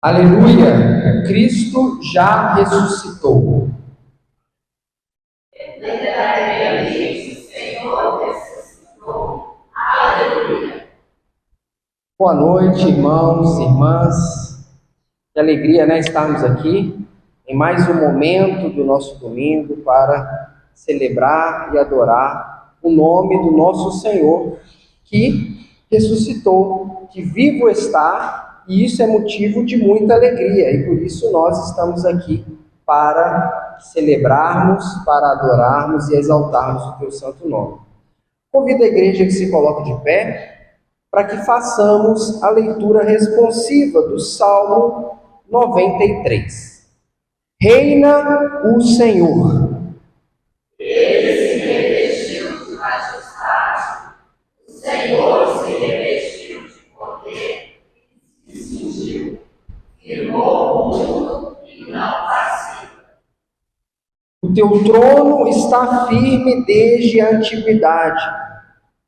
Aleluia! Cristo já ressuscitou. Verdadeiramente o Senhor ressuscitou. Aleluia! Boa noite, irmãos e irmãs. Que alegria, né, estarmos aqui em mais um momento do nosso domingo para celebrar e adorar o nome do nosso Senhor, que ressuscitou, que vivo está, e isso é motivo de muita alegria, e por isso nós estamos aqui para celebrarmos, para adorarmos e exaltarmos o teu santo nome. Convido a igreja que se coloque de pé, para que façamos a leitura responsiva do Salmo 93. Reina o Senhor. Ele se revestiu de majestade, o Senhor se revestiu de poder, e se cingiu, firmou o mundo e não vacila. O teu trono está firme desde a antiguidade,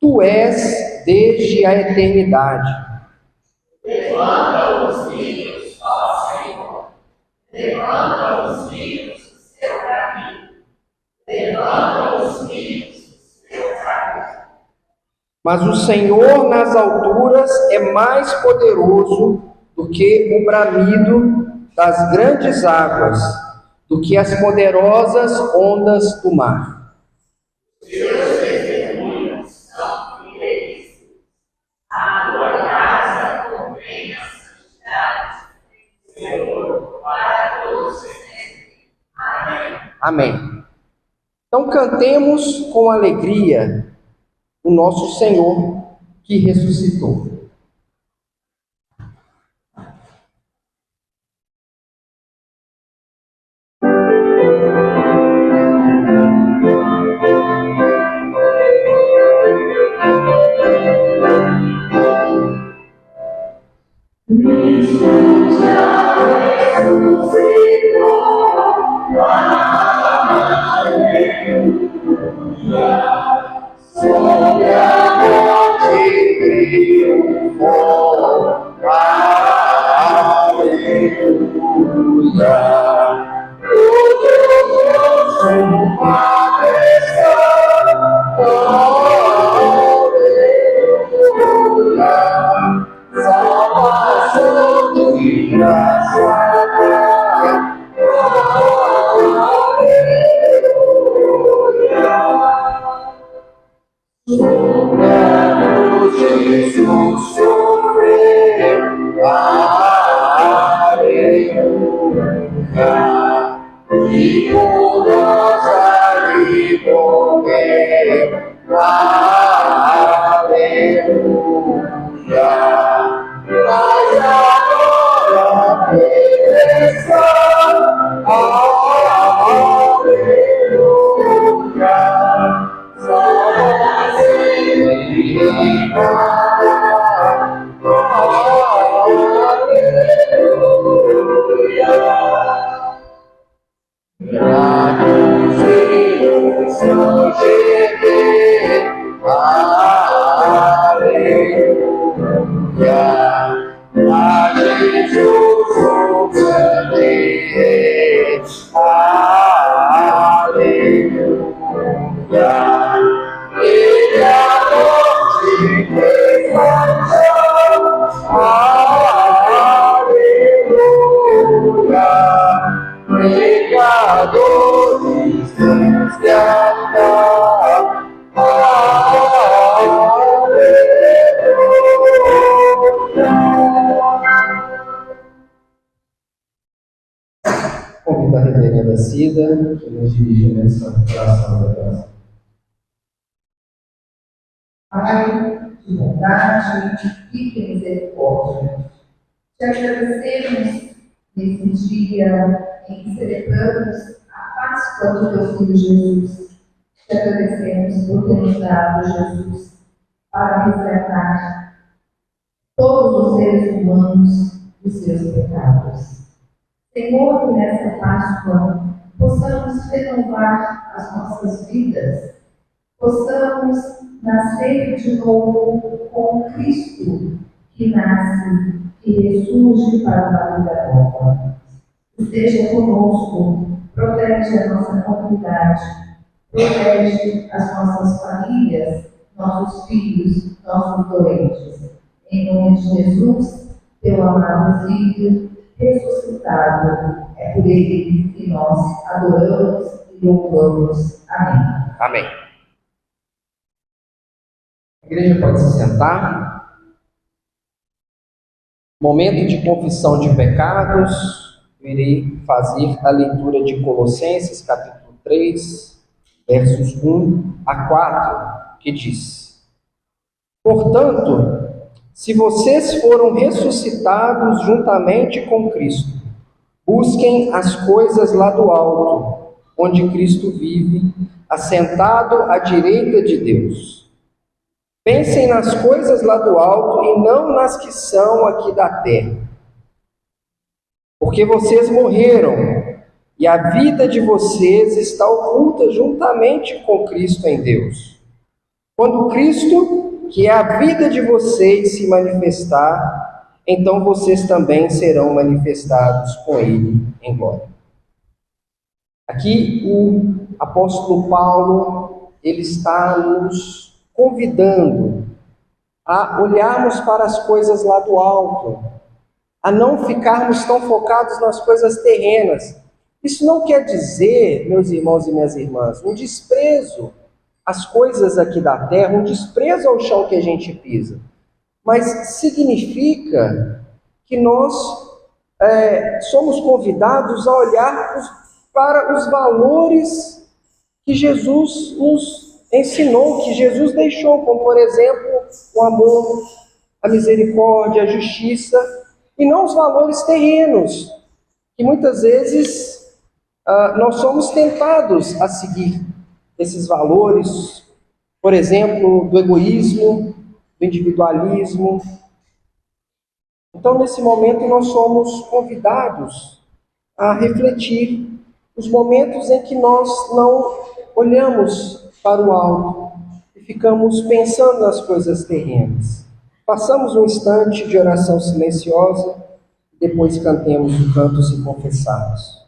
tu és desde a eternidade. Levanta os rios, ó Senhor, levanta os rios do seu caminho, levanta os rios do seu caminho. Mas o Senhor nas alturas é mais poderoso do que o bramido das grandes águas, do que as poderosas ondas do mar. Seus testemunhos são fiéis. A tua casa convém a santidade, Senhor, para todos sempre. Amém. Amém. Então cantemos com alegria o nosso Senhor que ressuscitou. Cristo já ressuscitou, aleluia, sobre a morte triunfou, aleluia, tudo sua majestade, aleluia. Salvação de graça, aleluia. Soberano Jesus sofreu, aleluia. E por nós ali morreu, aleluia. Mas agora regressa, aleluia, salva-se divina, aleluia. Gratos filhos são gemer, aleluia. A Jesus o grande rei, aleluia. Ele a morte desmanchou, aleluia. Pecadores resgatar, Convido a reverenda Cida, que nos dirige nessa oração da graça. Pai de bondade e de misericórdia, te agradecemos nesse dia em que celebramos a Páscoa do teu Filho Jesus. Te agradecemos por ter nos dado Jesus para resgatar todos os seres humanos dos seus pecados. Senhor, que nessa Páscoa possamos renovar as nossas vidas, possamos nascer de novo com Cristo, que nasce, que que ressurge para uma vida nova. Esteja conosco, protege a nossa comunidade, protege as nossas famílias, nossos filhos, nossos doentes. Em nome de Jesus, teu amado Filho, ressuscitado, é por ele que nós adoramos e louvamos. Amém. Amém. A igreja pode se sentar. Momento de confissão de pecados. Eu irei fazer a leitura de Colossenses, capítulo 3, versos 1 a 4, que diz: Portanto, se vocês foram ressuscitados juntamente com Cristo, busquem as coisas lá do alto, onde Cristo vive, assentado à direita de Deus. Pensem nas coisas lá do alto e não nas que são aqui da terra. Porque vocês morreram, e a vida de vocês está oculta juntamente com Cristo em Deus. Quando Cristo, que é a vida de vocês, se manifestar, então vocês também serão manifestados com Ele em glória. Aqui o apóstolo Paulo, ele está nos convidando a olharmos para as coisas lá do alto, a não ficarmos tão focados nas coisas terrenas. Isso não quer dizer, meus irmãos e minhas irmãs, um desprezo às coisas aqui da terra, um desprezo ao chão que a gente pisa, mas significa que nós somos convidados a olhar para os valores que Jesus nos ensinou, que Jesus deixou, como por exemplo o amor, a misericórdia, a justiça, e não os valores terrenos, que muitas vezes nós somos tentados a seguir esses valores, por exemplo, do egoísmo, do individualismo. Então, nesse momento, nós somos convidados a refletir os momentos em que nós não olhamos para o alto e ficamos pensando nas coisas terrenas. Passamos um instante de oração silenciosa e depois cantemos o Cantos e Confessados.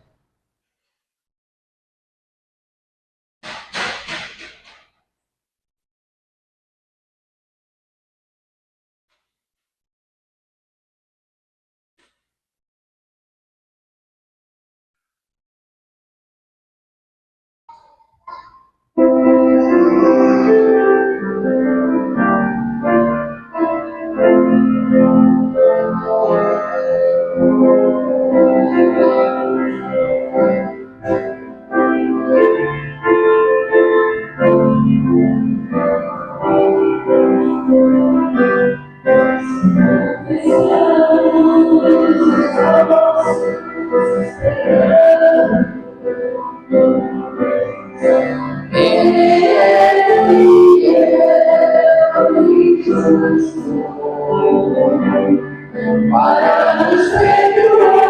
Para nos perdoar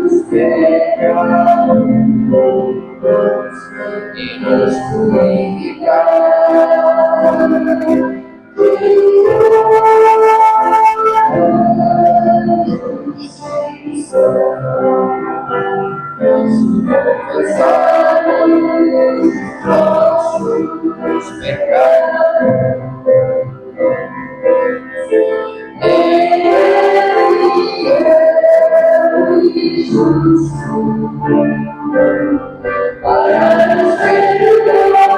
os pecados e nos purificar. Nossos pecados. Para nos perdoar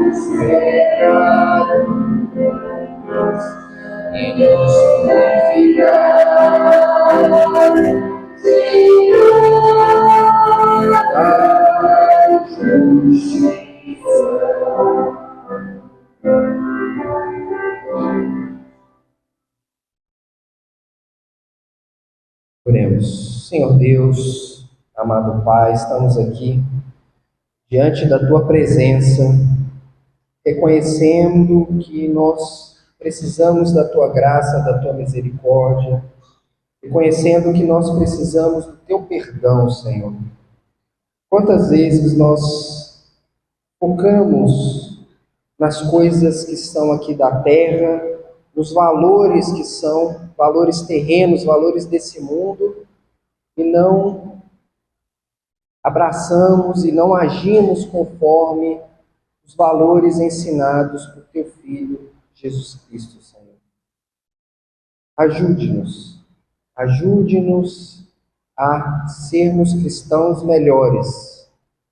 os pecados e nos purificar, Senhor da justiça. Oremos. Senhor Deus, amado Pai, estamos aqui diante da Tua presença, reconhecendo que nós precisamos da Tua graça, da Tua misericórdia, reconhecendo que nós precisamos do Teu perdão, Senhor. Quantas vezes nós focamos nas coisas que estão aqui da terra, nos valores que são valores terrenos, valores desse mundo, e não abraçamos e não agimos conforme os valores ensinados por teu Filho, Jesus Cristo, Senhor. Ajude-nos a sermos cristãos melhores,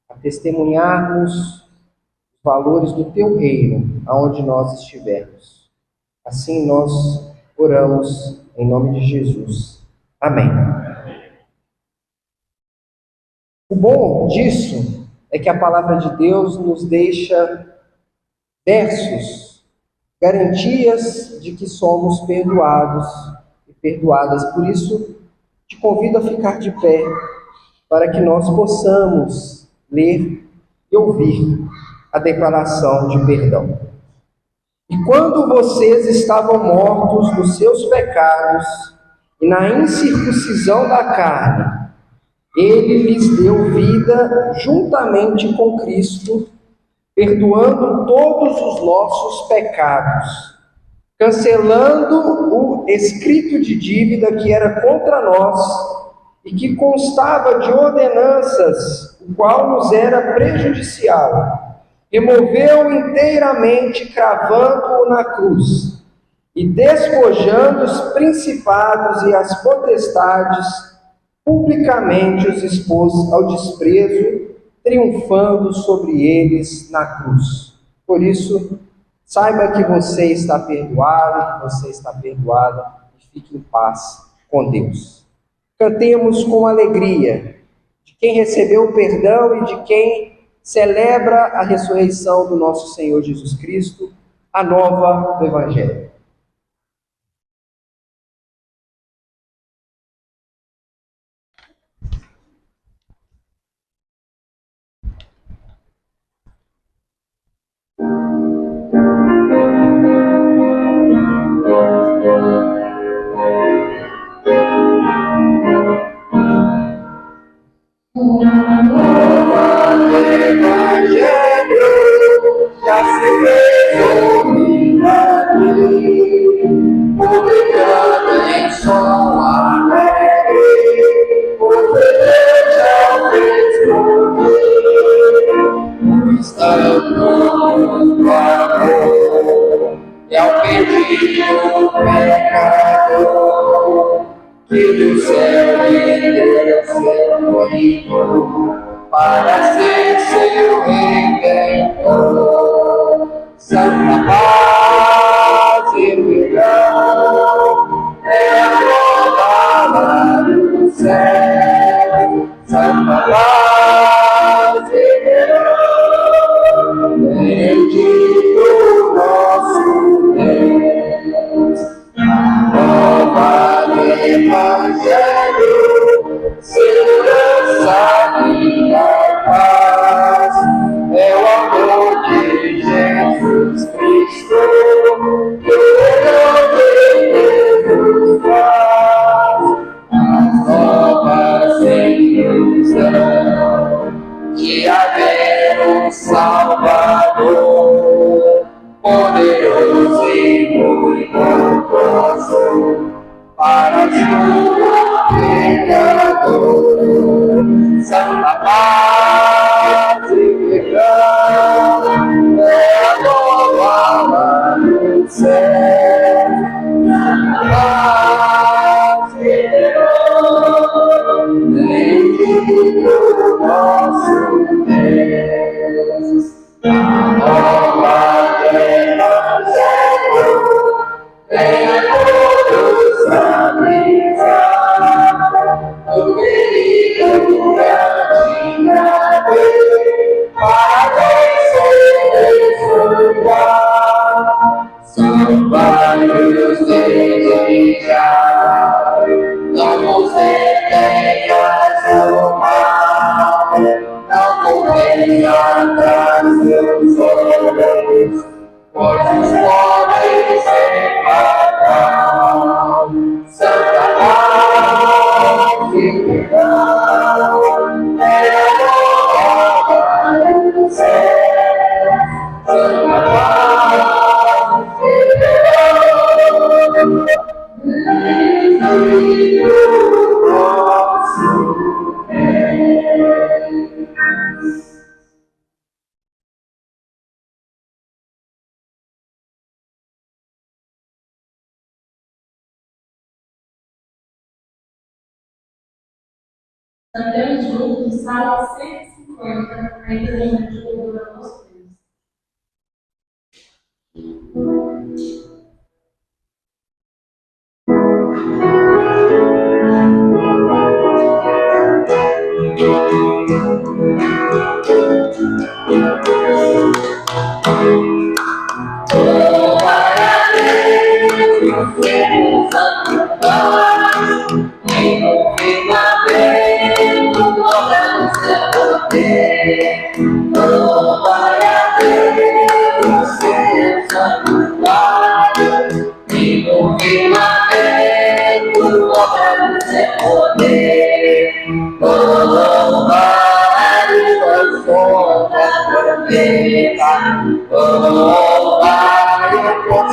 a testemunharmos os valores do teu reino, aonde nós estivermos. Assim nós oramos em nome de Jesus. Amém. O bom disso é que a palavra de Deus nos deixa versos, garantias de que somos perdoados e perdoadas. Por isso, te convido a ficar de pé, para que nós possamos ler e ouvir a declaração de perdão. E quando vocês estavam mortos nos seus pecados e na incircuncisão da carne, Ele lhes deu vida juntamente com Cristo, perdoando todos os nossos pecados, cancelando o escrito de dívida que era contra nós e que constava de ordenanças, o qual nos era prejudicial. Removeu inteiramente, cravando-o na cruz, e despojando os principados e as potestades, publicamente os expôs ao desprezo, triunfando sobre eles na cruz. Por isso, saiba que você está perdoado, que você está perdoada, e fique em paz com Deus. Cantemos com alegria de quem recebeu o perdão e de quem celebra a ressurreição do nosso Senhor Jesus Cristo, a nova do Evangelho. Já se fez milagre, publicado em som alegre, porque Deus já fez o santo do amor, e ao pedir o pecador, que do céu lhe deu seu Filho, para ser seu Redentor. Santa paz e perdão é a glória do céu. Santa paz e perdão, bendito nosso Deus. A nova do Evangelho, segurança e paz, é o amor de Jesus Cristo, que o perdão de Deus faz. As novas ilusão de haver um Salvador, poderoso e muito para a sua Cantemos juntos, Salmo 150, ainda de louvor ao nosso Deus.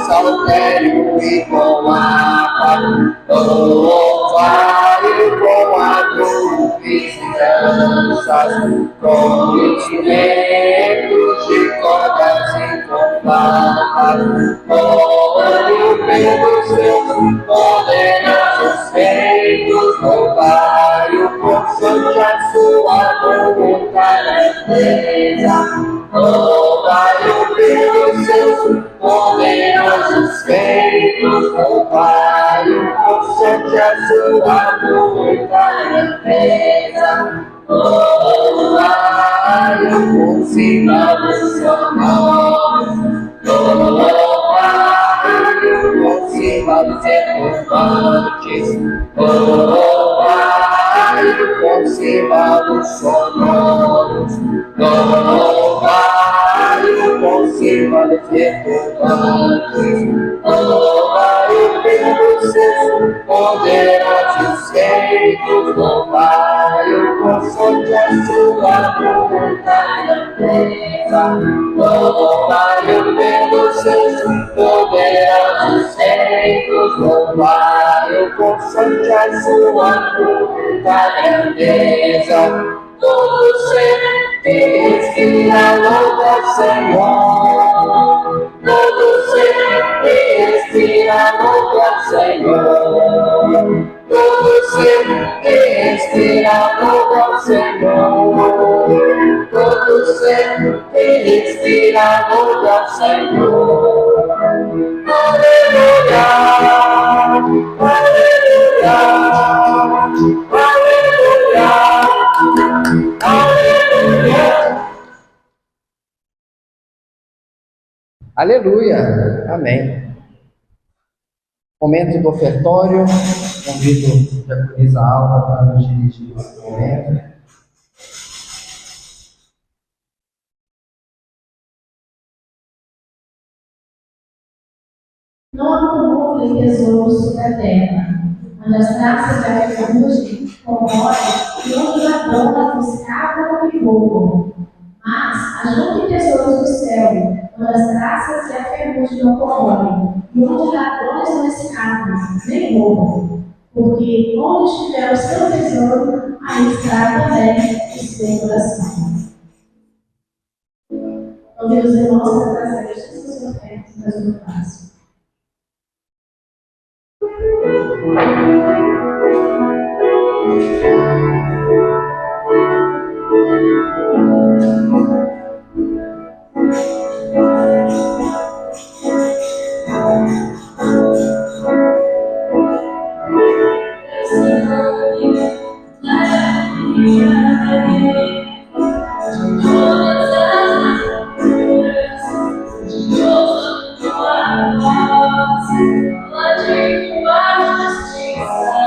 Saltério e com a louvar-lhe com a vizinhanças, com instrumentos de cordas e compasas, olho pelos seus poderosos feitos, louvar-lhe consoante a sua vontade grandeza. Louvai-o pelos seus poderosos feitos, louvai-o consoante a sua vontade grandeza. Louvai-o com símbolos sonoros, louvai-o com símbolos ecoantes, louvai-o com símbolos sonoros, louvai-o com símbolos ecoantes, louvai-o pelos seus poderosos feitos, louvai-o consoante a sua vontade grandeza, louvai-o pelos seus poderosos feitos, louvai-o consoante a sua vontade grandeza. Todo ser que respira louva ao Senhor. Todo ser que respira louva ao Senhor. Todo ser que respira louva ao Senhor. Todo ser que respira louva ao Senhor. Aleluia, aleluia, aleluia, aleluia. Aleluia, amém. Momento do ofertório, convido a diaconisa Alva para nos dirigir esse momento. Não acumule tesouros sobre a terra, onde as traças da ferrugem corroem e onde os ladrões escapam e roubam. Mas ajunte tesouros do céu, onde as traças e a ferrugem não corroem, e onde ladrões não escapam, nem roubam. Porque onde estiver o seu tesouro, aí está também o seu coração. Convido os irmãos a trazer as suas ofertas para o passo. Justiça.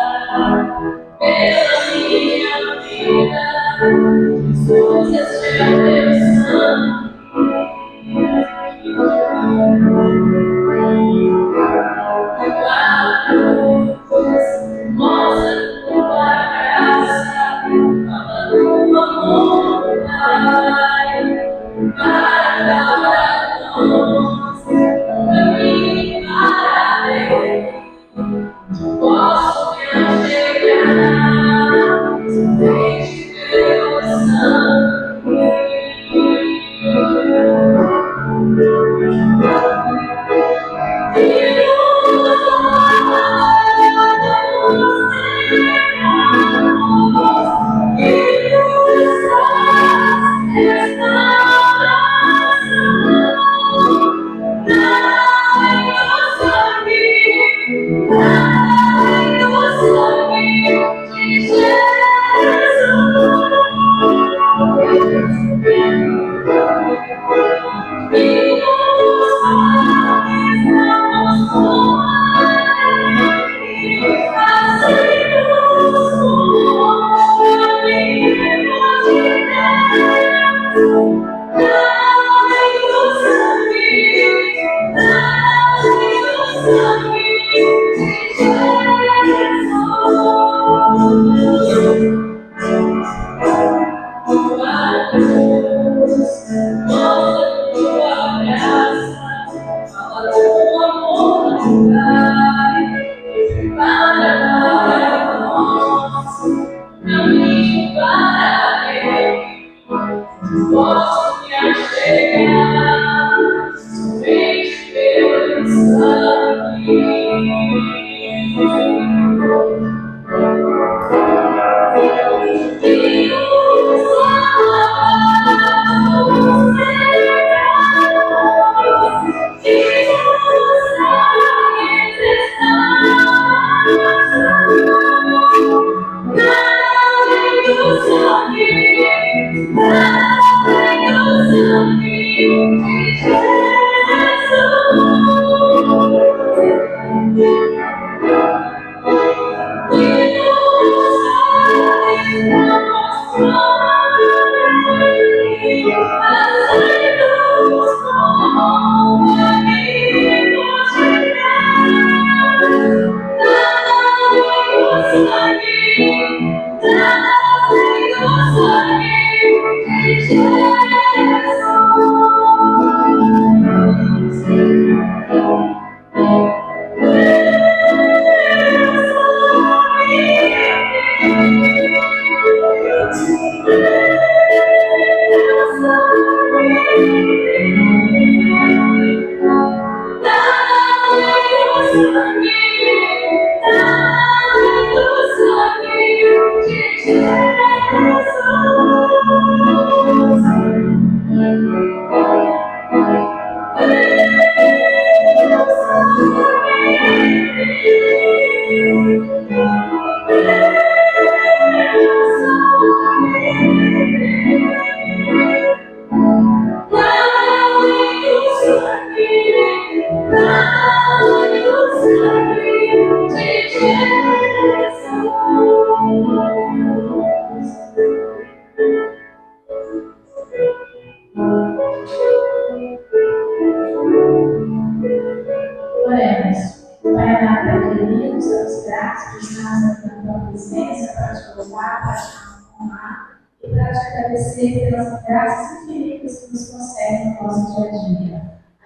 nada na tua presença para te louvar, para te honrar e para te agradecer pelas graças infinitas que nos concedem no nosso dia a dia.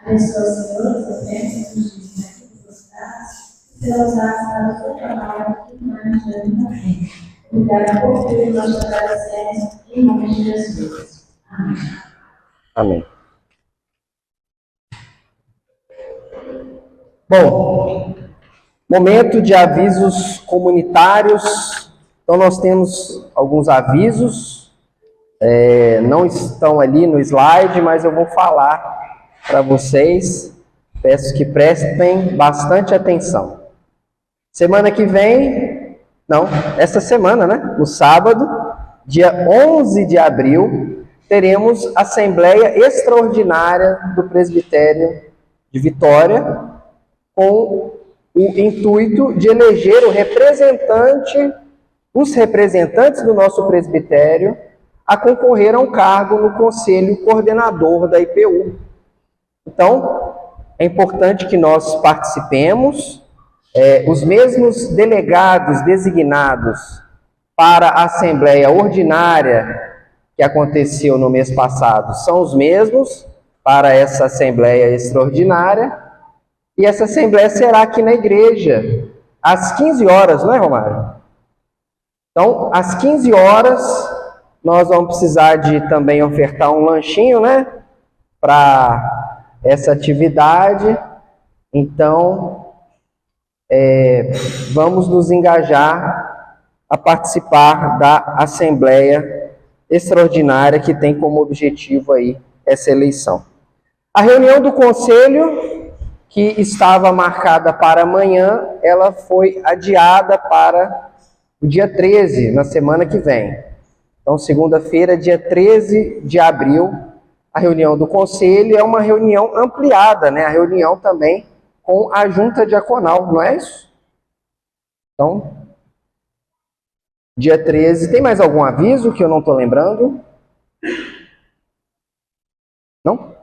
Abençoa, Senhor, os ofertas dos dias aqui que nos dás e serão usados para o seu trabalho e mais de vida frente. Obrigada por tudo, nós te agradecemos em nome de Jesus. Amém. Amém. Bom, momento de avisos comunitários. Então nós temos alguns avisos, não estão ali no slide, mas eu vou falar para vocês. Peço que prestem bastante atenção. Semana que vem, essa semana, né? No sábado, dia 11 de abril, teremos Assembleia Extraordinária do Presbitério de Vitória, com o intuito de eleger os representantes do nosso presbitério a concorrer a um cargo no Conselho Coordenador da IPU. Então, é importante que nós participemos. Os mesmos delegados designados para a Assembleia Ordinária que aconteceu no mês passado são os mesmos para essa Assembleia Extraordinária. E essa Assembleia será aqui na igreja, às 15 horas, não é, Romário? Então, às 15 horas, nós vamos precisar de também ofertar um lanchinho, né? Para essa atividade. Então, vamos nos engajar a participar da Assembleia Extraordinária que tem como objetivo aí essa eleição. A reunião do Conselho, que estava marcada para amanhã, ela foi adiada para o dia 13, na semana que vem. Então, segunda-feira, dia 13 de abril, a reunião do Conselho é uma reunião ampliada, né? A reunião também com a Junta Diaconal, não é isso? Então, dia 13, tem mais algum aviso que eu não estou lembrando? Não?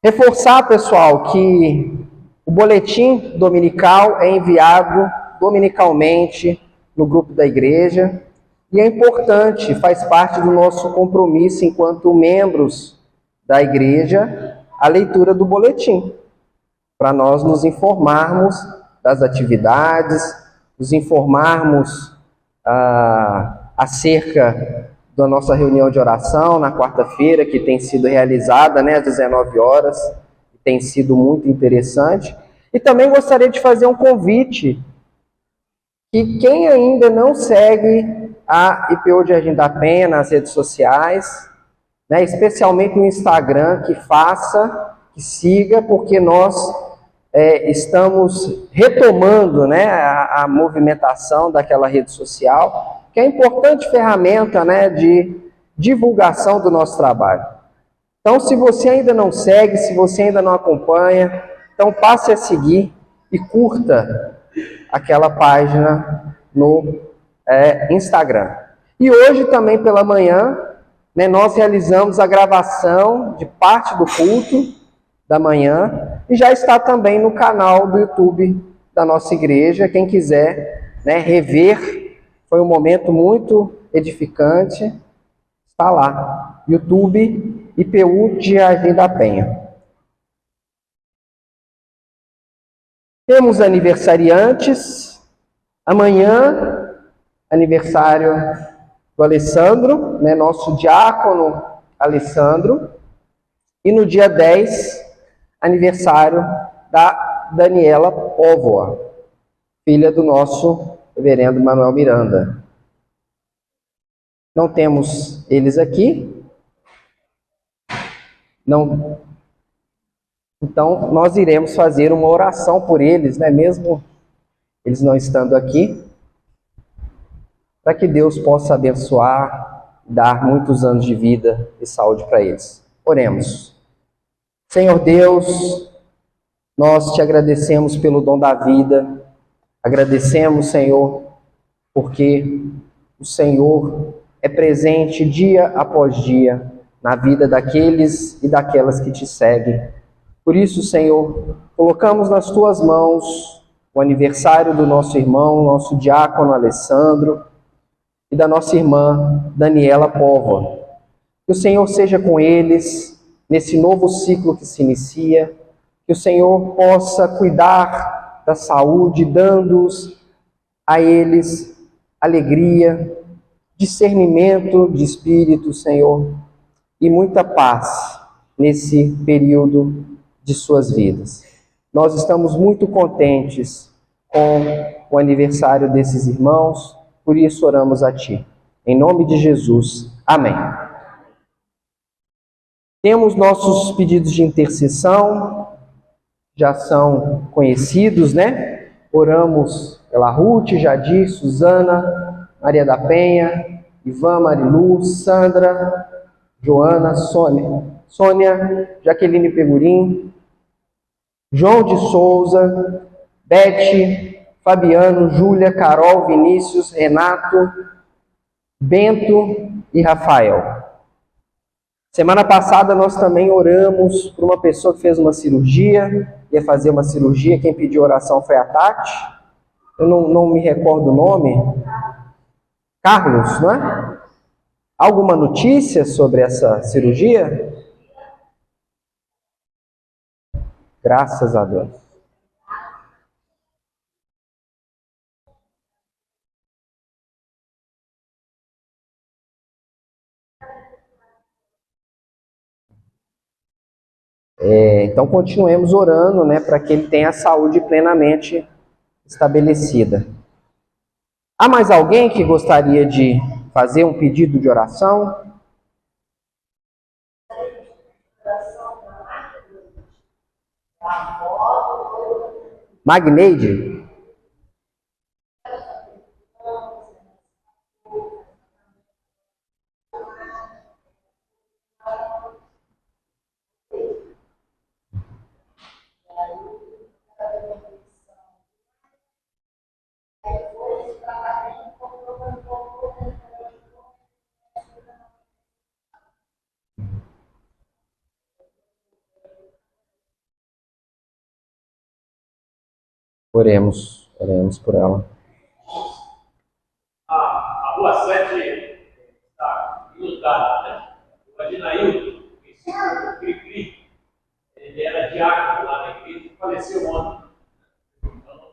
Reforçar, pessoal, que o boletim dominical é enviado dominicalmente no grupo da igreja e é importante, faz parte do nosso compromisso enquanto membros da igreja, a leitura do boletim, para nós nos informarmos das atividades, nos informarmos acerca da nossa reunião de oração na quarta-feira, que tem sido realizada, né, às 19 horas, tem sido muito interessante. E também gostaria de fazer um convite, que quem ainda não segue a IPU de Jardim da Penha nas redes sociais, né, especialmente no Instagram, que siga, porque nós estamos retomando, né, a movimentação daquela rede social, que é importante ferramenta, né, de divulgação do nosso trabalho. Então, se você ainda não segue, se você ainda não acompanha, então passe a seguir e curta aquela página no Instagram. E hoje também pela manhã, né, nós realizamos a gravação de parte do culto da manhã e já está também no canal do YouTube da nossa igreja. Quem quiser, né, rever, foi um momento muito edificante, está lá, YouTube IPU de Jardim da Penha. Temos aniversariantes. Amanhã, aniversário do Alessandro, né, nosso diácono Alessandro. E no dia 10, aniversário da Daniela Póvoa, filha do nosso reverendo Manuel Miranda. Não temos eles aqui. Não. Então, nós iremos fazer uma oração por eles, né, mesmo eles não estando aqui, para que Deus possa abençoar, dar muitos anos de vida e saúde para eles. Oremos. Senhor Deus, nós te agradecemos pelo dom da vida, agradecemos, Senhor, porque o Senhor é presente dia após dia na vida daqueles e daquelas que te seguem. Por isso, Senhor, colocamos nas tuas mãos o aniversário do nosso irmão, nosso diácono Alessandro, e da nossa irmã Daniela Póvoa. Que o Senhor seja com eles nesse novo ciclo que se inicia, que o Senhor possa cuidar da saúde, dando-os a eles alegria, discernimento de espírito, Senhor, e muita paz nesse período de suas vidas. Nós estamos muito contentes com o aniversário desses irmãos, por isso oramos a Ti. Em nome de Jesus. Amém. Temos nossos pedidos de intercessão, já são conhecidos, né? Oramos pela Ruth, Jadir, Suzana, Maria da Penha, Ivan, Marilu, Sandra, Joana, Sônia, Jaqueline Pegurim, João de Souza, Bete, Fabiano, Júlia, Carol, Vinícius, Renato, Bento e Rafael. Semana passada nós também oramos por uma pessoa que fez uma cirurgia, ia fazer uma cirurgia, quem pediu oração foi a Tati, eu não me recordo o nome, Carlos, não é? Alguma notícia sobre essa cirurgia? Graças a Deus. Então continuemos orando, né, para que ele tenha a saúde plenamente estabelecida. Há mais alguém que gostaria de fazer um pedido de oração? Magneide? Oremos por ela. A Rua 7 está inundada, né? O Adinailton, conhecido como Cri-Cri, ele era diácono lá na igreja e faleceu ontem. Então,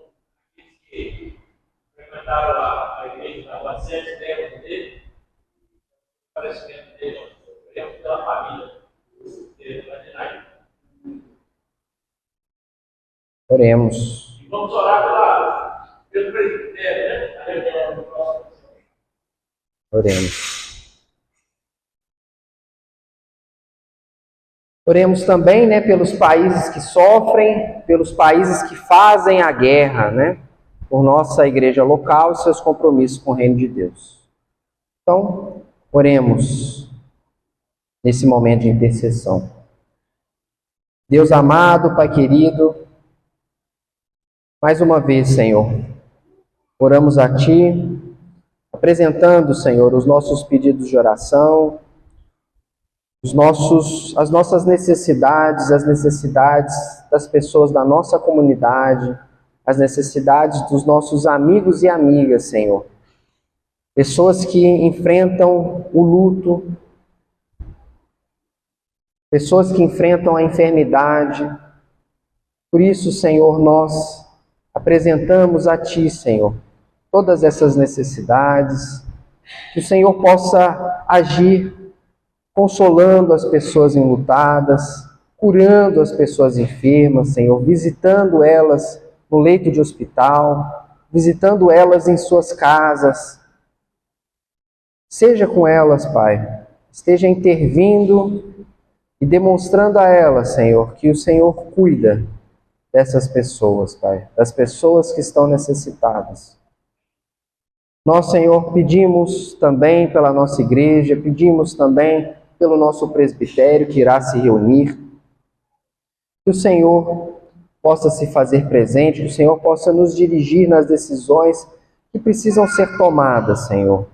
aqueles que frequentaram a igreja da Rua 7 lembram dele, o falecimento dele, oremos pela família do Adinailton. Oremos. Vamos orar pelo presbitério, né? Oremos. Oremos também, né, pelos países que sofrem, pelos países que fazem a guerra, né? Por nossa igreja local e seus compromissos com o reino de Deus. Então, oremos nesse momento de intercessão. Deus amado, Pai querido, mais uma vez, Senhor, oramos a Ti, apresentando, Senhor, os nossos pedidos de oração, as nossas necessidades, as necessidades das pessoas da nossa comunidade, as necessidades dos nossos amigos e amigas, Senhor. Pessoas que enfrentam o luto, pessoas que enfrentam a enfermidade. Por isso, Senhor, nós apresentamos a Ti, Senhor, todas essas necessidades, que o Senhor possa agir consolando as pessoas enlutadas, curando as pessoas enfermas, Senhor, visitando elas no leito de hospital, visitando elas em suas casas. Seja com elas, Pai, esteja intervindo e demonstrando a elas, Senhor, que o Senhor cuida dessas pessoas, Pai, das pessoas que estão necessitadas. Nós, Senhor, pedimos também pela nossa igreja, pedimos também pelo nosso presbitério que irá se reunir, que o Senhor possa se fazer presente, que o Senhor possa nos dirigir nas decisões que precisam ser tomadas, Senhor.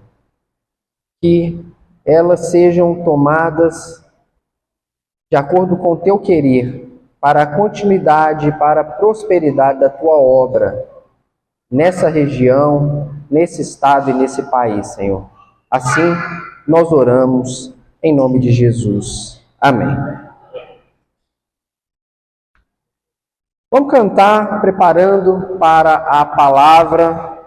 Que elas sejam tomadas de acordo com o Teu querer, para a continuidade, para a prosperidade da Tua obra nessa região, nesse estado e nesse país, Senhor. Assim, nós oramos em nome de Jesus. Amém. Vamos cantar, preparando para a palavra,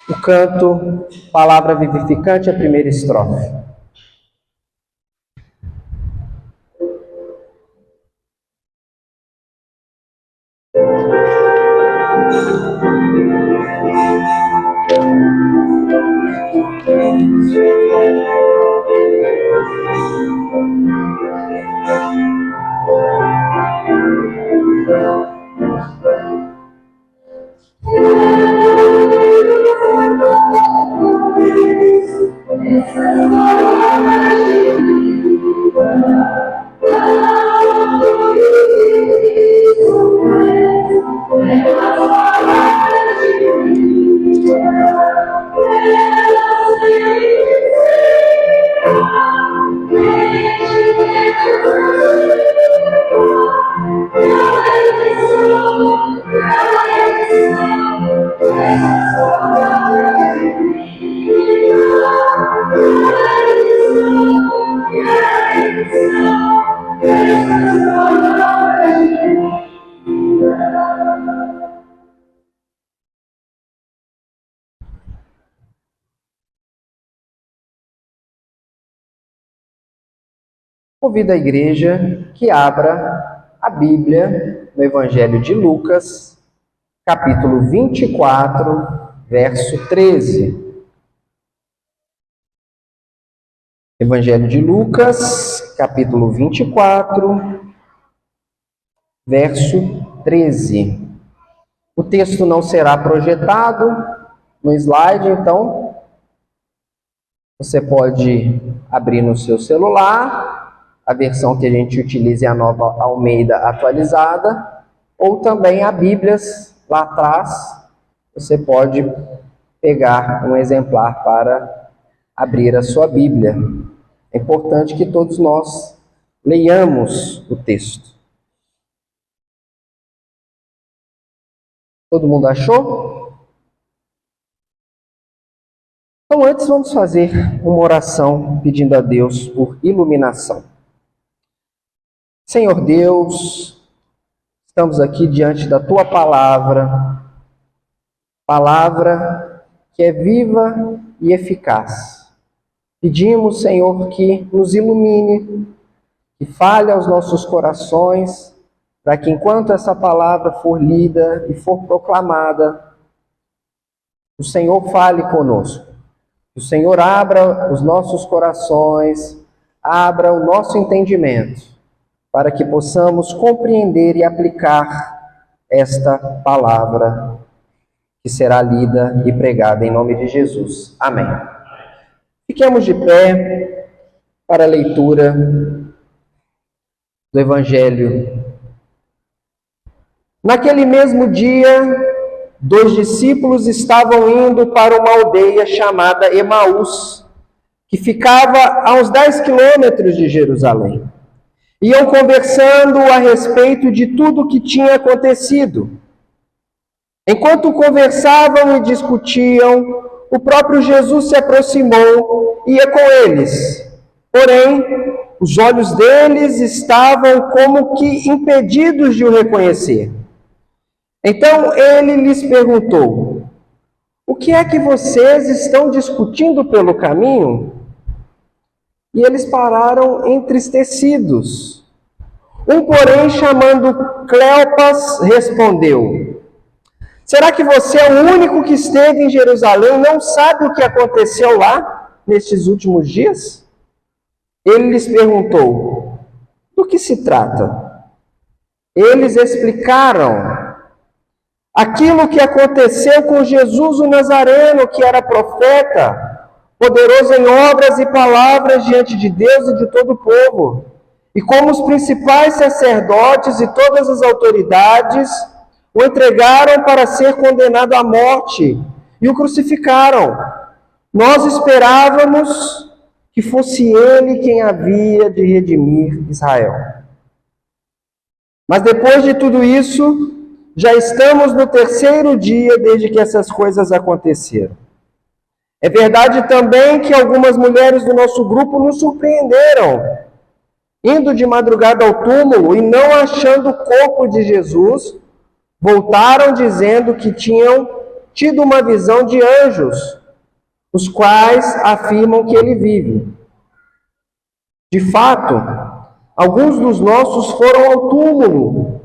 o canto Palavra Vivificante, a primeira estrofe. Convido a igreja que abra a Bíblia no Evangelho de Lucas, capítulo 24, verso 13. Evangelho de Lucas, capítulo 24, verso 13. O texto não será projetado no slide, então você pode abrir no seu celular. A versão que a gente utiliza é a Nova Almeida atualizada, ou também há Bíblias lá atrás. Você pode pegar um exemplar para abrir a sua Bíblia. É importante que todos nós leiamos o texto. Todo mundo achou? Então, antes vamos fazer uma oração pedindo a Deus por iluminação. Senhor Deus, estamos aqui diante da Tua palavra, palavra que é viva e eficaz. Pedimos, Senhor, que nos ilumine, que fale aos nossos corações, para que enquanto essa palavra for lida e for proclamada, o Senhor fale conosco. Que o Senhor abra os nossos corações, abra o nosso entendimento, para que possamos compreender e aplicar esta palavra que será lida e pregada em nome de Jesus. Amém. Fiquemos de pé para a leitura do Evangelho. Naquele mesmo dia, 2 discípulos estavam indo para uma aldeia chamada Emaús, que ficava a uns 10 quilômetros de Jerusalém. Iam conversando a respeito de tudo o que tinha acontecido. Enquanto conversavam e discutiam, o próprio Jesus se aproximou e ia com eles. Porém, os olhos deles estavam como que impedidos de o reconhecer. Então ele lhes perguntou: o que é que vocês estão discutindo pelo caminho? E eles pararam entristecidos. Um, porém, chamando Cleopas, respondeu: será que você é o único que esteve em Jerusalém e não sabe o que aconteceu lá nestes últimos dias? Ele lhes perguntou: do que se trata? Eles explicaram aquilo que aconteceu com Jesus o Nazareno, que era profeta, poderoso em obras e palavras diante de Deus e de todo o povo. E como os principais sacerdotes e todas as autoridades o entregaram para ser condenado à morte e o crucificaram. Nós esperávamos que fosse ele quem havia de redimir Israel. Mas depois de tudo isso, Já estamos no 3º dia desde que essas coisas aconteceram. É verdade também que algumas mulheres do nosso grupo nos surpreenderam, indo de madrugada ao túmulo e não achando o corpo de Jesus, voltaram dizendo que tinham tido uma visão de anjos, os quais afirmam que ele vive. De fato, alguns dos nossos foram ao túmulo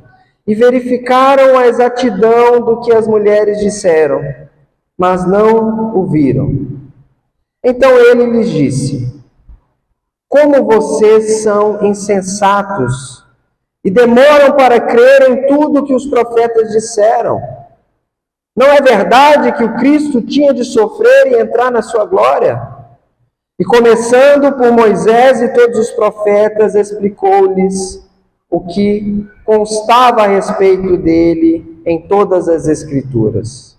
e verificaram a exatidão do que as mulheres disseram, mas não o viram. Então ele lhes disse: como vocês são insensatos e demoram para crer em tudo que os profetas disseram. Não é verdade que o Cristo tinha de sofrer e entrar na sua glória? E começando por Moisés e todos os profetas, explicou-lhes o que constava a respeito dele em todas as Escrituras.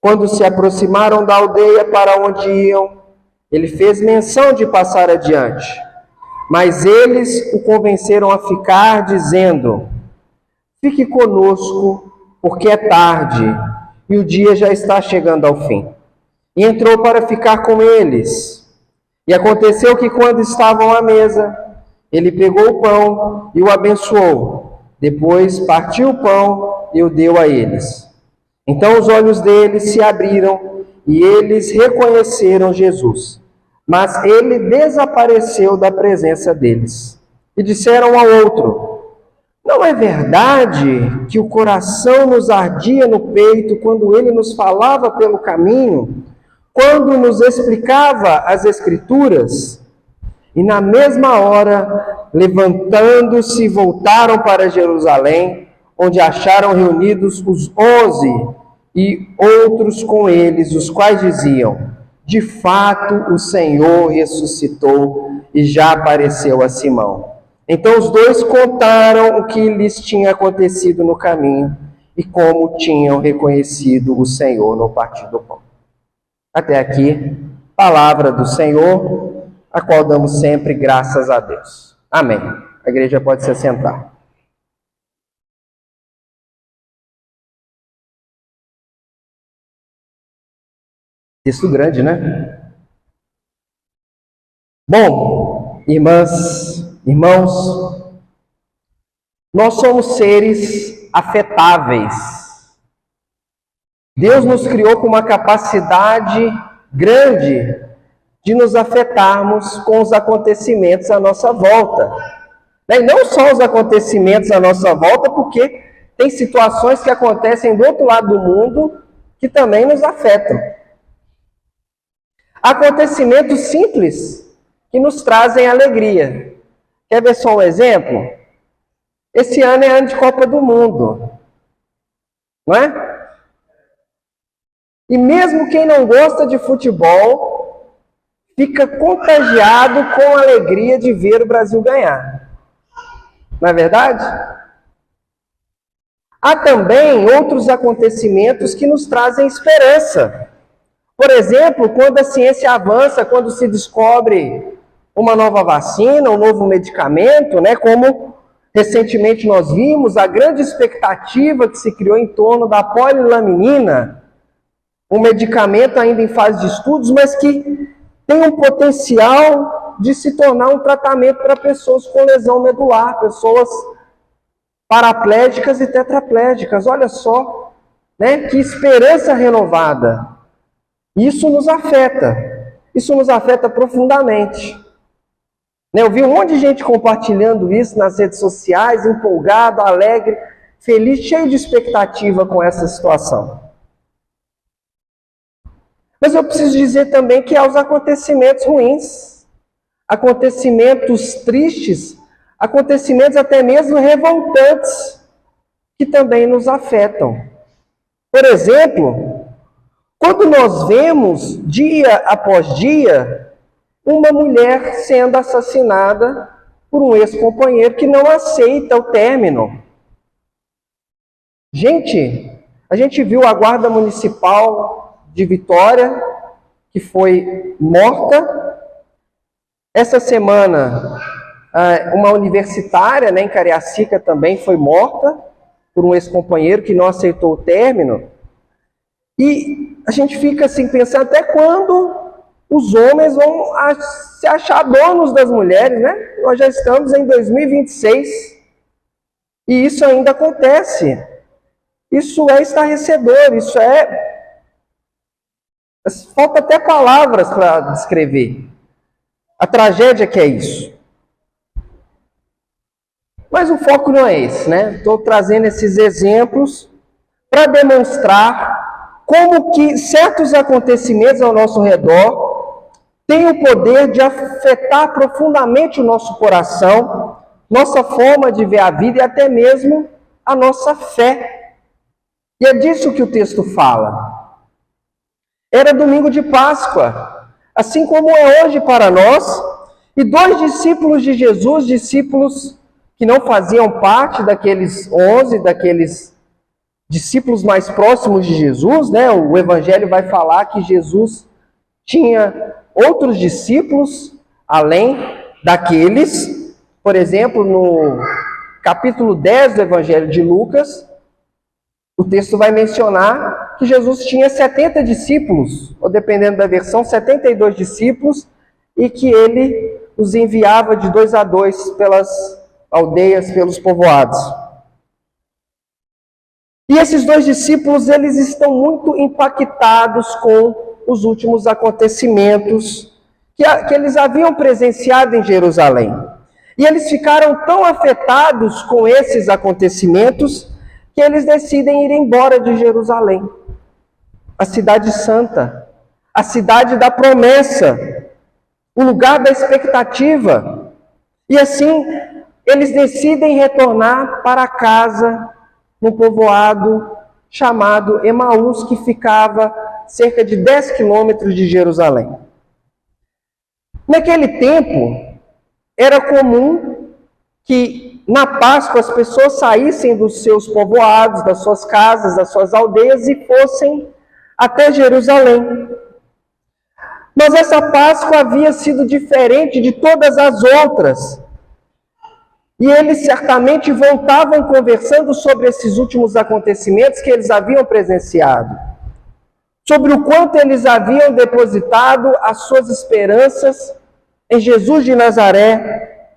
Quando se aproximaram da aldeia para onde iam, ele fez menção de passar adiante, mas eles o convenceram a ficar, dizendo: fique conosco, porque é tarde e o dia já está chegando ao fim. E entrou para ficar com eles. E aconteceu que, quando estavam à mesa, ele pegou o pão e o abençoou. Depois partiu o pão e o deu a eles. Então os olhos deles se abriram e eles reconheceram Jesus. Mas ele desapareceu da presença deles. E disseram ao outro: não é verdade que o coração nos ardia no peito quando ele nos falava pelo caminho, quando nos explicava as Escrituras? E na mesma hora, levantando-se, voltaram para Jerusalém, onde acharam reunidos os 11 e outros com eles, os quais diziam: de fato, o Senhor ressuscitou e já apareceu a Simão. Então os dois contaram o que lhes tinha acontecido no caminho e como tinham reconhecido o Senhor no partir do pão. Até aqui, palavra do Senhor, a qual damos sempre graças a Deus. Amém. A igreja pode se assentar. Texto grande, né? Bom, irmãs, irmãos, nós somos seres afetáveis. Deus nos criou com uma capacidade grande de nos afetarmos com os acontecimentos à nossa volta. E não só os acontecimentos à nossa volta, porque tem situações que acontecem do outro lado do mundo que também nos afetam. Acontecimentos simples que nos trazem alegria. Quer ver só um exemplo? Esse ano é ano de Copa do Mundo, não é? E mesmo quem não gosta de futebol fica contagiado com a alegria de ver o Brasil ganhar. Não é verdade? Há também outros acontecimentos que nos trazem esperança. Por exemplo, quando a ciência avança, quando se descobre uma nova vacina, um novo medicamento, né? Como recentemente nós vimos, a grande expectativa que se criou em torno da polilaminina, um medicamento ainda em fase de estudos, mas que tem um potencial de se tornar um tratamento para pessoas com lesão medular, pessoas paraplégicas e tetraplégicas. Olha só, né? Que esperança renovada. Isso nos afeta profundamente. Eu vi um monte de gente compartilhando isso nas redes sociais, empolgado, alegre, feliz, cheio de expectativa com essa situação. Mas eu preciso dizer também que há os acontecimentos ruins, acontecimentos tristes, acontecimentos até mesmo revoltantes, que também nos afetam. Por exemplo, quando nós vemos, dia após dia, uma mulher sendo assassinada por um ex-companheiro que não aceita o término. Gente, a gente viu a guarda municipal de Vitória, que foi morta. Essa semana, uma universitária, né, em Cariacica também foi morta por um ex-companheiro que não aceitou o término. E a gente fica assim pensando até quando os homens vão se achar donos das mulheres, né? Nós já estamos em 2026 e isso ainda acontece. Isso é estarrecedor, isso é... Falta até palavras para descrever a tragédia que é isso. Mas o foco não é esse, né? Estou trazendo esses exemplos para demonstrar como que certos acontecimentos ao nosso redor têm o poder de afetar profundamente o nosso coração, nossa forma de ver a vida e até mesmo a nossa fé. E é disso que o texto fala. Era domingo de Páscoa, assim como é hoje para nós, e 2 discípulos de Jesus, discípulos que não faziam parte daqueles 11, daqueles discípulos mais próximos de Jesus, né? O Evangelho vai falar que Jesus tinha outros discípulos, além daqueles. Por exemplo, no capítulo 10 do Evangelho de Lucas, o texto vai mencionar que Jesus tinha 70 discípulos, ou dependendo da versão, 72 discípulos, e que ele os enviava de 2 a 2 pelas aldeias, pelos povoados. E esses 2 discípulos, eles estão muito impactados com os últimos acontecimentos que eles haviam presenciado em Jerusalém. E eles ficaram tão afetados com esses acontecimentos que eles decidem ir embora de Jerusalém, a cidade santa, a cidade da promessa, o lugar da expectativa. E assim, eles decidem retornar para casa, no povoado chamado Emaús, que ficava cerca de 10 quilômetros de Jerusalém. Naquele tempo, era comum que na Páscoa as pessoas saíssem dos seus povoados, das suas casas, das suas aldeias e fossem até Jerusalém. Mas essa Páscoa havia sido diferente de todas as outras. E eles certamente voltavam conversando sobre esses últimos acontecimentos que eles haviam presenciado, sobre o quanto eles haviam depositado as suas esperanças em Jesus de Nazaré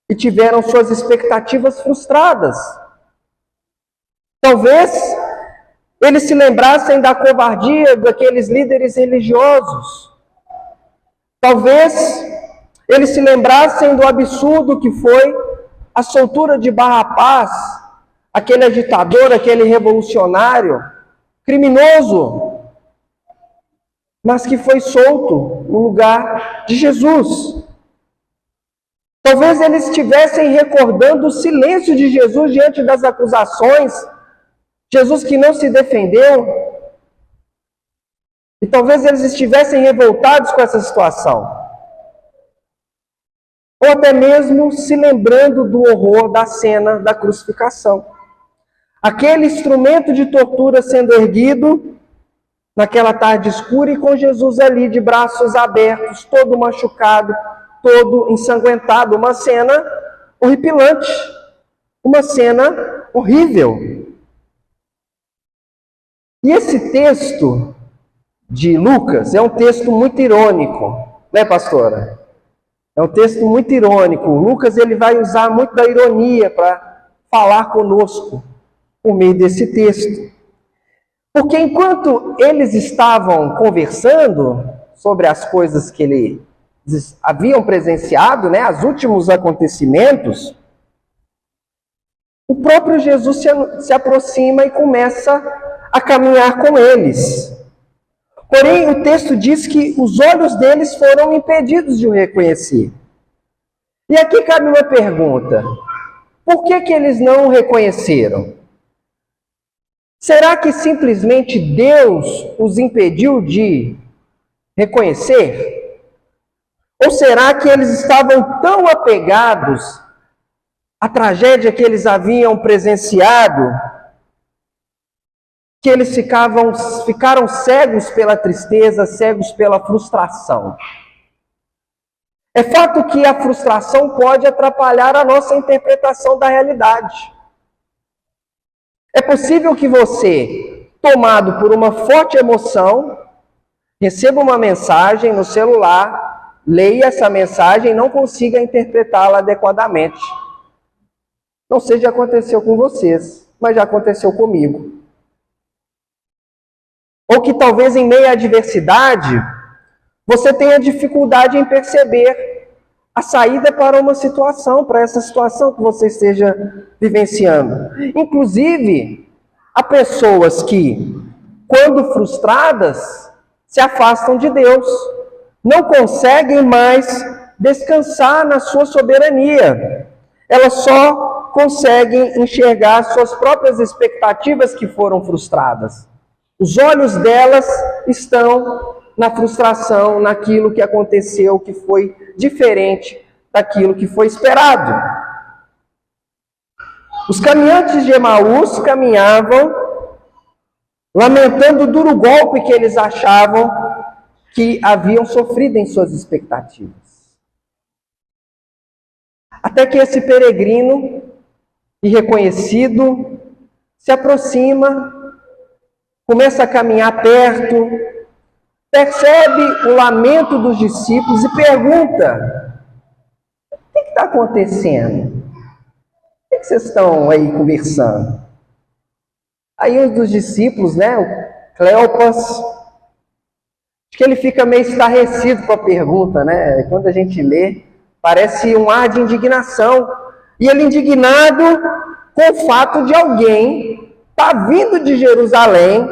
e tiveram suas expectativas frustradas. Talvez eles se lembrassem da covardia daqueles líderes religiosos. Talvez eles se lembrassem do absurdo que foi a soltura de Barrabás, aquele agitador, aquele revolucionário, criminoso, mas que foi solto no lugar de Jesus. Talvez eles estivessem recordando o silêncio de Jesus diante das acusações, Jesus que não se defendeu, e talvez eles estivessem revoltados com essa situação. Ou até mesmo se lembrando do horror da cena da crucificação. Aquele instrumento de tortura sendo erguido naquela tarde escura e com Jesus ali de braços abertos, todo machucado, todo ensanguentado. Uma cena horripilante, uma cena horrível. E esse texto de Lucas é um texto muito irônico, né, pastora? É um texto muito irônico. Lucas ele vai usar muito da ironia para falar conosco por meio desse texto. Porque enquanto eles estavam conversando sobre as coisas que eles haviam presenciado, né, os últimos acontecimentos, o próprio Jesus se aproxima e começa a caminhar com eles. Porém, o texto diz que os olhos deles foram impedidos de o reconhecer. E aqui cabe uma pergunta. Por que eles não o reconheceram? Será que simplesmente Deus os impediu de reconhecer? Ou será que eles estavam tão apegados à tragédia que eles haviam presenciado que eles ficaram cegos pela tristeza, cegos pela frustração? É fato que a frustração pode atrapalhar a nossa interpretação da realidade. É possível que você, tomado por uma forte emoção, receba uma mensagem no celular, leia essa mensagem e não consiga interpretá-la adequadamente. Não sei se já aconteceu com vocês, mas já aconteceu comigo. Ou que talvez em meio à adversidade, você tenha dificuldade em perceber a saída para uma situação, para essa situação que você esteja vivenciando. Inclusive, há pessoas que, quando frustradas, se afastam de Deus, não conseguem mais descansar na sua soberania. Elas só conseguem enxergar suas próprias expectativas que foram frustradas. Os olhos delas estão na frustração, naquilo que aconteceu, que foi diferente daquilo que foi esperado. Os caminhantes de Emaús caminhavam lamentando o duro golpe que eles achavam que haviam sofrido em suas expectativas. Até que esse peregrino irreconhecido se aproxima, começa a caminhar perto, percebe o lamento dos discípulos e pergunta: o que está acontecendo? O que vocês estão aí conversando? Aí um dos discípulos, o Cleopas, acho que ele fica meio estarrecido com a pergunta, Quando a gente lê, parece um ar de indignação. E ele indignado com o fato de alguém estar vindo de Jerusalém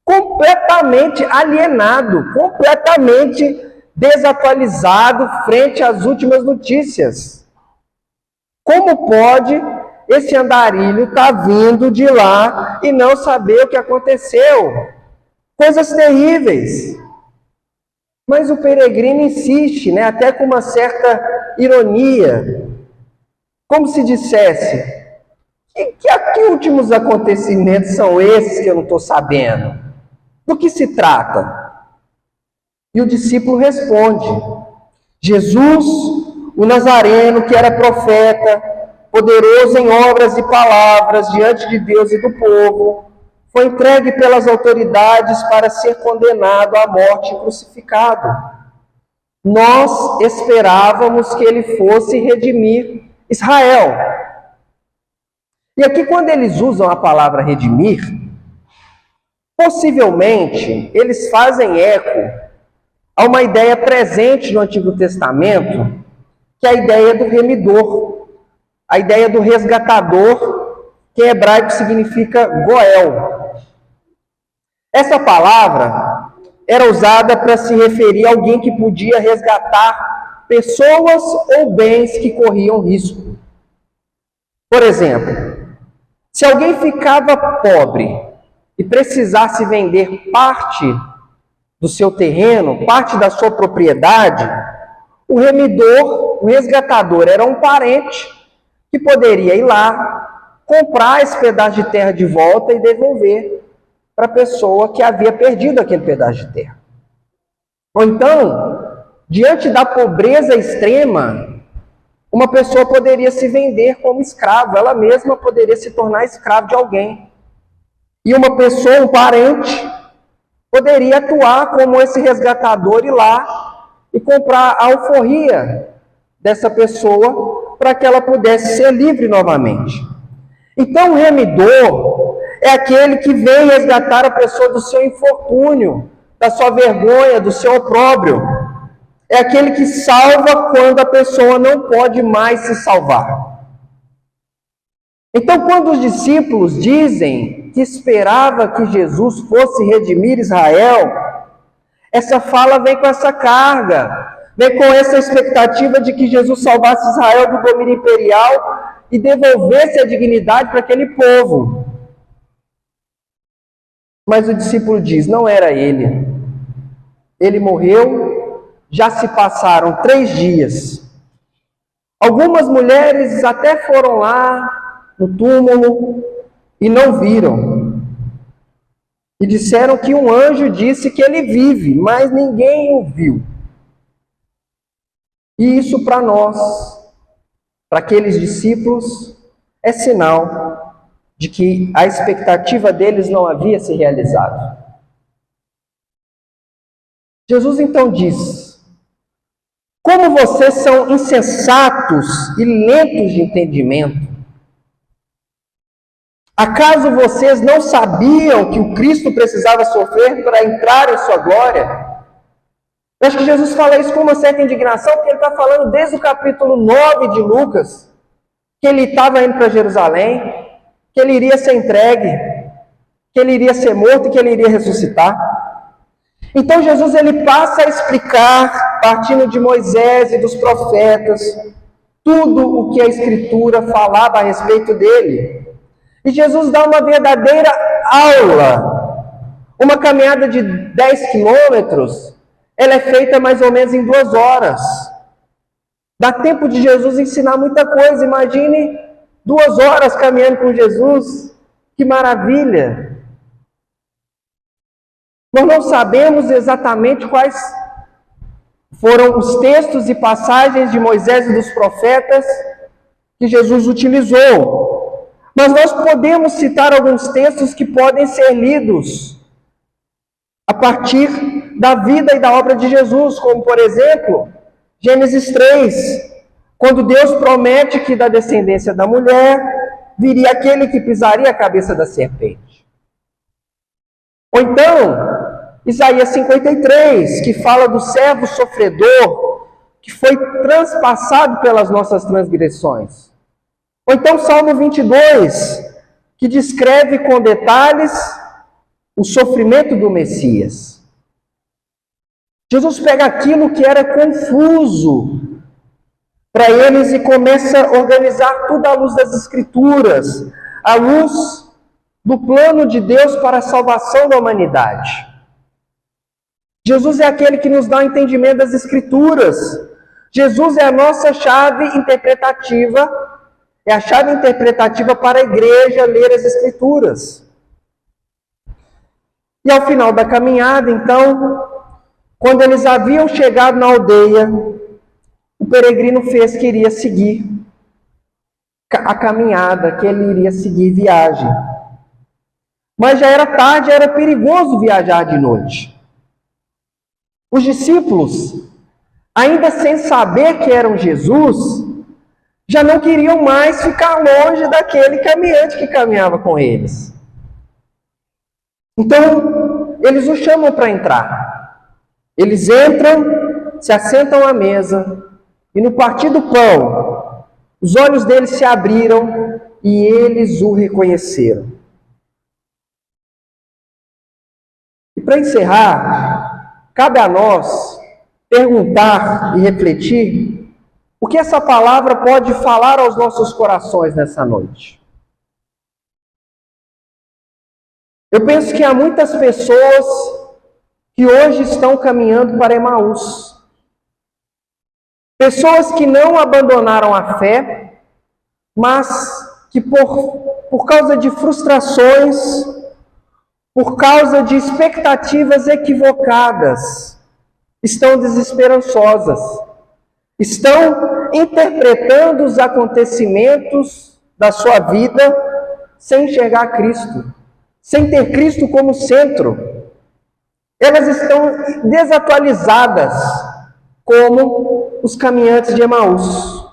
completamente alienado, completamente desatualizado frente às últimas notícias. Como pode esse andarilho estar vindo de lá e não saber o que aconteceu? Coisas terríveis. Mas o peregrino insiste, até com uma certa ironia, como se dissesse: que últimos acontecimentos são esses que eu não estou sabendo? Do que se trata? E o discípulo responde: Jesus, o Nazareno, que era profeta, poderoso em obras e palavras diante de Deus e do povo, foi entregue pelas autoridades para ser condenado à morte e crucificado. Nós esperávamos que ele fosse redimir Israel. E aqui, quando eles usam a palavra redimir, possivelmente eles fazem eco a uma ideia presente no Antigo Testamento, que é a ideia do remidor, a ideia do resgatador, que em hebraico significa Goel. Essa palavra era usada para se referir a alguém que podia resgatar pessoas ou bens que corriam risco. Por exemplo, se alguém ficava pobre e precisasse vender parte do seu terreno, parte da sua propriedade, o remidor, o resgatador, era um parente que poderia ir lá, comprar esse pedaço de terra de volta e devolver para a pessoa que havia perdido aquele pedaço de terra. Ou então, diante da pobreza extrema, uma pessoa poderia se vender como escravo, ela mesma poderia se tornar escravo de alguém. E uma pessoa, um parente, poderia atuar como esse resgatador, ir lá e comprar a alforria dessa pessoa para que ela pudesse ser livre novamente. Então, o remidor é aquele que vem resgatar a pessoa do seu infortúnio, da sua vergonha, do seu opróbrio. É aquele que salva quando a pessoa não pode mais se salvar. Então, quando os discípulos dizem que esperava que Jesus fosse redimir Israel, essa fala vem com essa carga, vem com essa expectativa de que Jesus salvasse Israel do domínio imperial e devolvesse a dignidade para aquele povo. Mas o discípulo diz: não era ele. Ele morreu, já se passaram 3 dias. Algumas mulheres até foram lá no túmulo e não viram. E disseram que um anjo disse que ele vive, mas ninguém o viu. E isso para nós, para aqueles discípulos, é sinal de que a expectativa deles não havia se realizado. Jesus então diz: como vocês são insensatos e lentos de entendimento? Acaso vocês não sabiam que o Cristo precisava sofrer para entrar em sua glória? Eu acho que Jesus fala isso com uma certa indignação, porque ele está falando desde o capítulo 9 de Lucas, que ele estava indo para Jerusalém, que ele iria ser entregue, que ele iria ser morto e que ele iria ressuscitar. Então Jesus ele passa a explicar, partindo de Moisés e dos profetas, tudo o que a Escritura falava a respeito dele. E Jesus dá uma verdadeira aula. Uma caminhada de 10 quilômetros, ela é feita mais ou menos em 2 horas. Dá tempo de Jesus ensinar muita coisa. Imagine 2 horas caminhando com Jesus. Que maravilha! Nós não sabemos exatamente quais foram os textos e passagens de Moisés e dos profetas que Jesus utilizou. Mas nós podemos citar alguns textos que podem ser lidos a partir da vida e da obra de Jesus, como, por exemplo, Gênesis 3, quando Deus promete que da descendência da mulher viria aquele que pisaria a cabeça da serpente. Ou então, Isaías 53, que fala do servo sofredor, que foi transpassado pelas nossas transgressões. Ou então Salmo 22, que descreve com detalhes o sofrimento do Messias. Jesus pega aquilo que era confuso para eles e começa a organizar tudo à luz das Escrituras, à luz do plano de Deus para a salvação da humanidade. Jesus é aquele que nos dá o entendimento das Escrituras. Jesus é a nossa chave interpretativa, é a chave interpretativa para a igreja ler as Escrituras. E ao final da caminhada, então, quando eles haviam chegado na aldeia, o peregrino fez que iria seguir a caminhada, que ele iria seguir viagem. Mas já era tarde, era perigoso viajar de noite. Os discípulos, ainda sem saber que eram Jesus, já não queriam mais ficar longe daquele caminhante que caminhava com eles. Então, eles o chamam para entrar. Eles entram, se assentam à mesa, e no partir do pão, os olhos deles se abriram e eles o reconheceram. E para encerrar, cabe a nós perguntar e refletir o que essa palavra pode falar aos nossos corações nessa noite. Eu penso que há muitas pessoas que hoje estão caminhando para Emaús. Pessoas que não abandonaram a fé, mas que por causa de frustrações, por causa de expectativas equivocadas, estão desesperançosas. Estão interpretando os acontecimentos da sua vida sem enxergar Cristo, sem ter Cristo como centro. Elas estão desatualizadas, como os caminhantes de Emaús.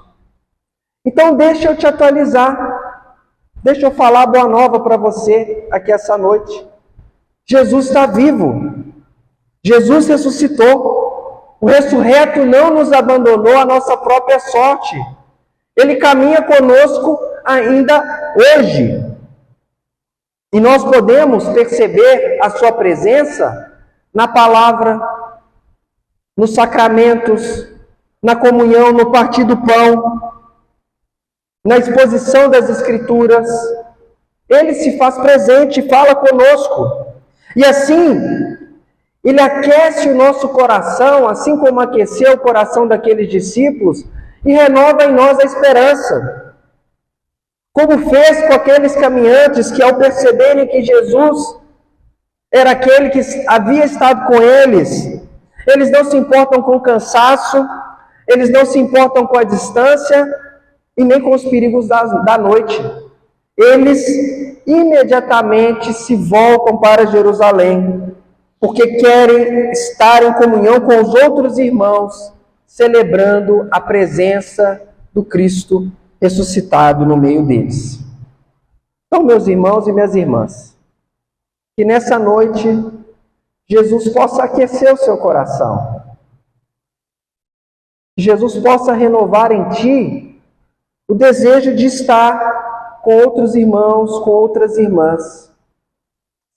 Então deixa eu te atualizar, deixa eu falar a boa nova para você aqui essa noite. Jesus está vivo, Jesus ressuscitou. O ressurreto não nos abandonou à nossa própria sorte. Ele caminha conosco ainda hoje. E nós podemos perceber a sua presença na palavra, nos sacramentos, na comunhão, no partir do pão, na exposição das Escrituras. Ele se faz presente e fala conosco. E assim, Ele aquece o nosso coração, assim como aqueceu o coração daqueles discípulos, e renova em nós a esperança. Como fez com aqueles caminhantes que, ao perceberem que Jesus era aquele que havia estado com eles, eles não se importam com o cansaço, eles não se importam com a distância e nem com os perigos da noite. eles imediatamente se voltam para Jerusalém, porque querem estar em comunhão com os outros irmãos, celebrando a presença do Cristo ressuscitado no meio deles. Então, meus irmãos e minhas irmãs, que nessa noite Jesus possa aquecer o seu coração, que Jesus possa renovar em ti o desejo de estar com outros irmãos, com outras irmãs,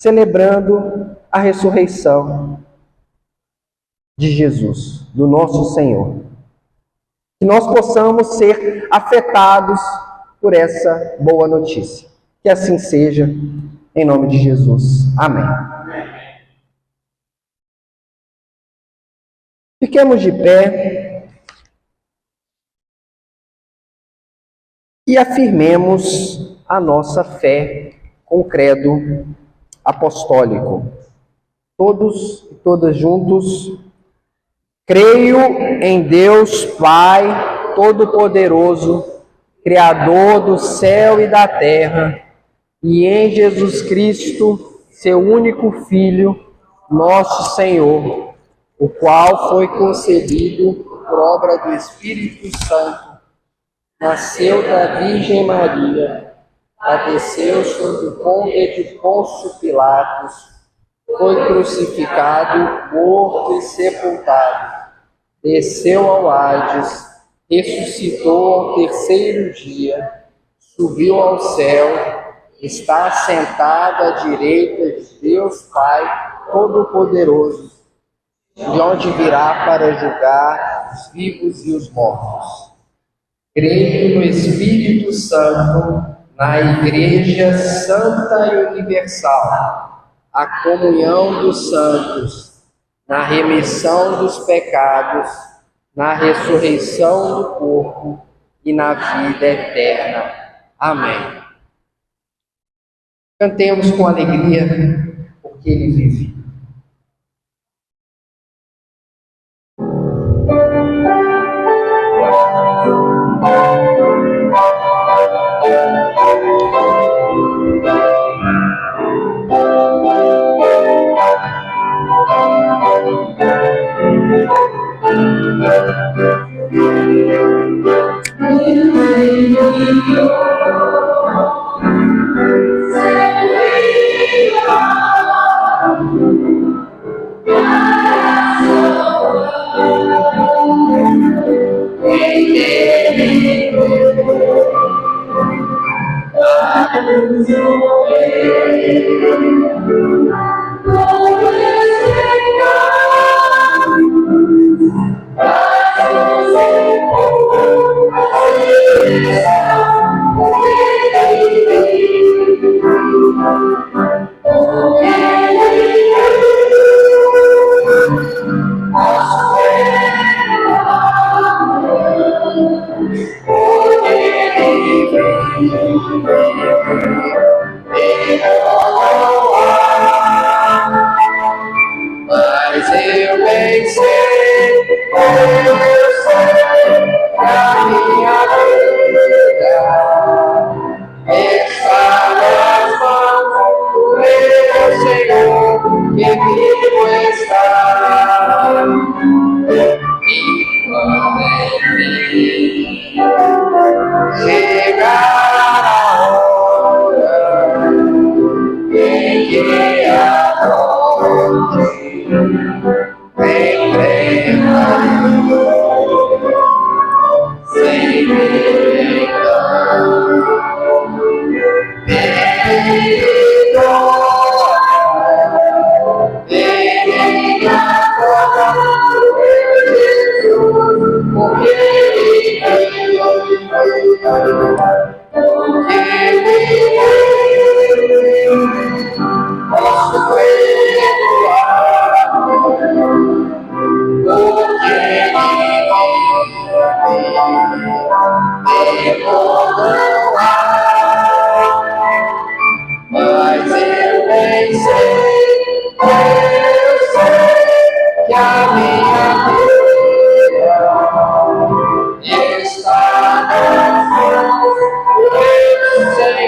celebrando a ressurreição de Jesus, do nosso Senhor. Que nós possamos ser afetados por essa boa notícia. Que assim seja, em nome de Jesus. Amém. Fiquemos de pé e afirmemos a nossa fé com o credo apostólico. Todos e todas juntos. Creio em Deus Pai Todo-Poderoso, Criador do céu e da terra, e em Jesus Cristo, seu único Filho, nosso Senhor, o qual foi concebido por obra do Espírito Santo, nasceu da Virgem Maria, padeceu sob o conde de Pôncio Pilatos, foi crucificado, morto e sepultado, desceu ao Hades, ressuscitou ao terceiro dia, subiu ao céu, está assentado à direita de Deus Pai Todo-Poderoso, de onde virá para julgar os vivos e os mortos. Creio no Espírito Santo, na Igreja Santa e Universal, a comunhão dos santos, na remissão dos pecados, na ressurreição do corpo e na vida eterna. Amém. Cantemos com alegria, porque Ele vive.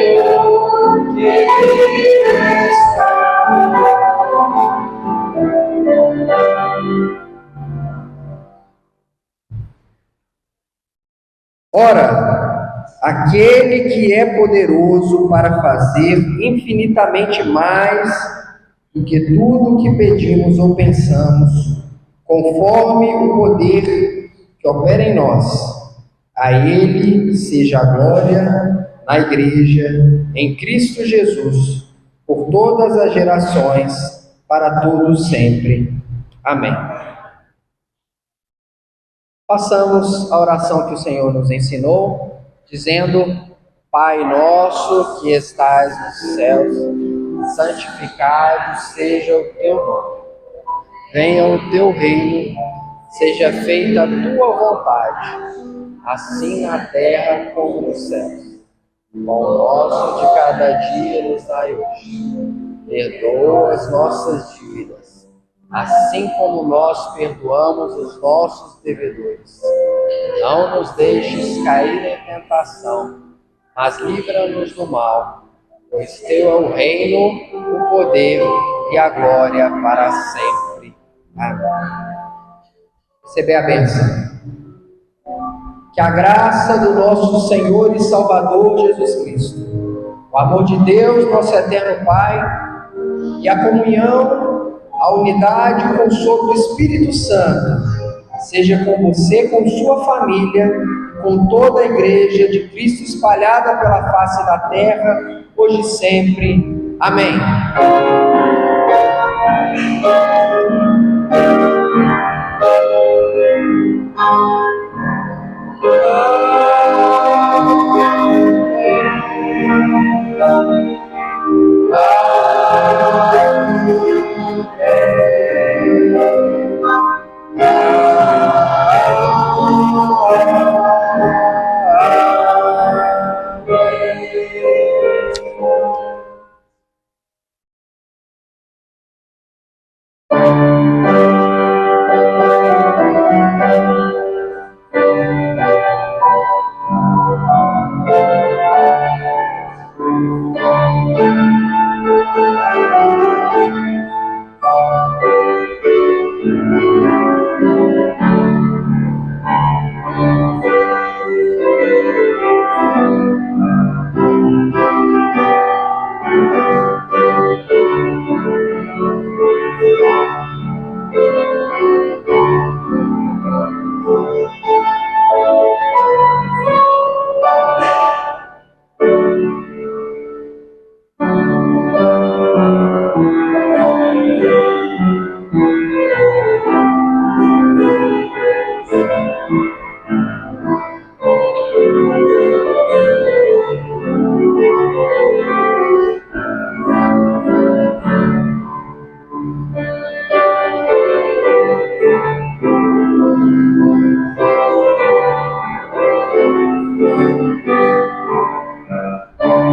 Senhor. Ora, aquele que é poderoso para fazer infinitamente mais do que tudo o que pedimos ou pensamos, conforme o poder que opera em nós, a Ele seja a glória na Igreja, em Cristo Jesus, por todas as gerações, para todos sempre. Amém. Passamos a oração que o Senhor nos ensinou, dizendo: Pai nosso que estais nos céus, santificado seja o teu nome. Venha o teu reino, seja feita a tua vontade, assim na terra como nos céus. O pão nosso de cada dia nos dai hoje. Perdoa as nossas dívidas, assim como nós perdoamos os nossos devedores. Não nos deixes cair em tentação, mas livra-nos do mal, pois teu é o reino, o poder e a glória para sempre. Amém. Receber a bênção. Que a graça do nosso Senhor e Salvador Jesus Cristo, o amor de Deus, nosso eterno Pai, e a comunhão, a unidade e o consolo do Espírito Santo, seja com você, com sua família, com toda a Igreja de Cristo espalhada pela face da terra, hoje e sempre. Amém.